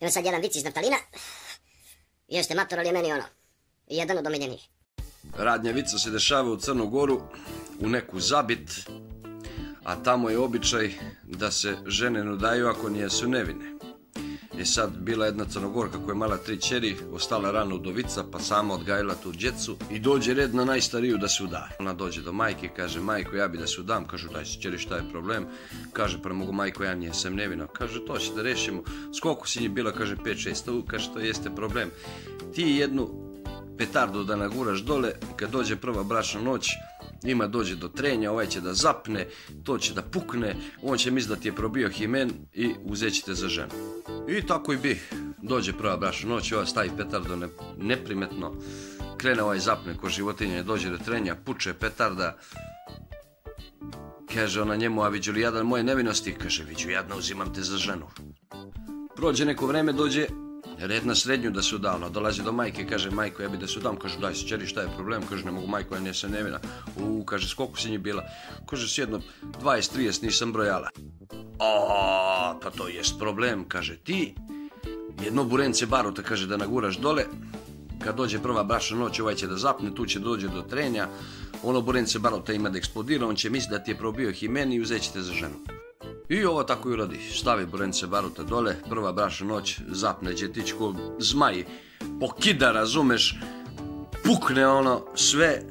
Evo sad jedan vic iz naftalina. Jeste mator, ali je meni ono, jedan od omiljenih. Radnja vica se dešava u Crnu Goru, u neku zabit, a tamo je običaj da se žene ne udaju ako nijesu nevine. I sad bila jedna Crnogorka koja je mala 3 ćeri, ostala rano udovica, pa sama odgajila tu djecu i dođe red na najstariju da se uda. Ona dođe do majke i kaže: majko, ja bi da se udam. Kažu: daj se ćeri, šta je problem? Kaže: pa ne mogu majko, ja nijesam nevina. Kaže: to će da rešimo. Skoliko si nje bila? Kaže: 5-6. Kaže: to jeste problem. Ti jednu petardu da naguraš dole, kad dođe prva bračna noć, njima dođe do trenja, ovaj će da zapne, to će da pukne, on će misli da ti je probio himen i uzet će te za ženu. I tako i bi. Dođe prva bračna noć, ova stavi petardu neprimetno, krene ovaj zapne ko životinje, dođe do trenja, puče petarda. Kaže ona njemu: a viđu li jadan moje nevinosti? Kaže: viđu jadna, uzimam te za ženu. Prođe neko vreme, dođe red na srednju da se uda. Ona dolazi do majke i kaže: majko, ja bi da se udam. Kaže: daj se ćeri, šta je problem? Kaže: ne mogu majko, ja nisam nevina. Kaže: skoliko si nje bila? Kaže: s jedno 20-30, nisam brojala. Pa to jest problem. Kaže: ti jedno burence baruta, kaže, da naguraš dole, kad dođe prva bračna noć, ovaj će da zapne, tu će dođe do trenja, ono burence baruta ima da eksplodira, on će misliti da ti je probio himen i uzet će te za ženu. I ovo tako i uradi. Stavi burence baruta dole, prva bračna noć, zapne djetić ko zmaj, pokida, razumeš, pukne ono sve.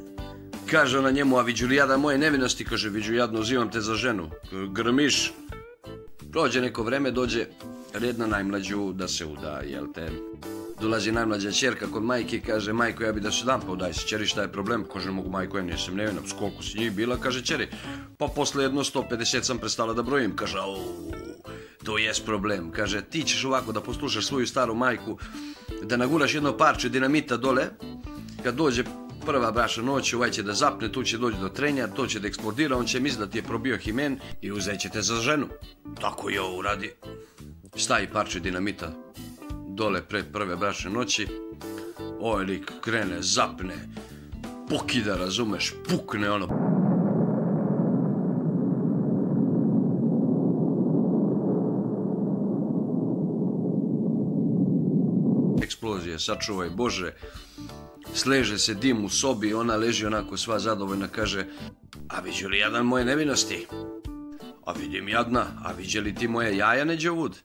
Kaže ona njemu: a viđu li jadan moje nevinosti? Kaže: viđu jadno, uzimam te za ženu. Grmiš. Prođe neko vreme, dođe red na najmlađu da se uda, jel te? Dolazi najmlađa ćerka kod majke i kaže: majko, ja bi da se udam. Pa udaj se ćeri, šta je problem? Kaže: ne mogu majko, ja nisam nevina. Skoliko si njih bila? Kaže ćeri: pa posle jedno 150 sam prestala da brojim. Kaže: to jest problem. Kaže: ti ćeš ovako da poslušaš svoju staru majku, da naguraš jedno parče dinamita dole, kad dođe prva bračna noć, ovaj će da zapne, tu će doći do trenja, to će da eksplodira, on će misliti da ti je probio himen i uzet će te za ženu. Tako i ovo uradi. Stavi parče dinamita dole pred prve bračne noći, ovaj lik krene, zapne, pokida, razumeš, pukne ono. Eksplozija, sačuvaj Bože. Sleže se dim u sobi, ona leži onako sva zadovoljna, kaže: a viđu li jadan moje nevinosti? A vidim jadna, a viđe li ti moje jaja neđe ovud?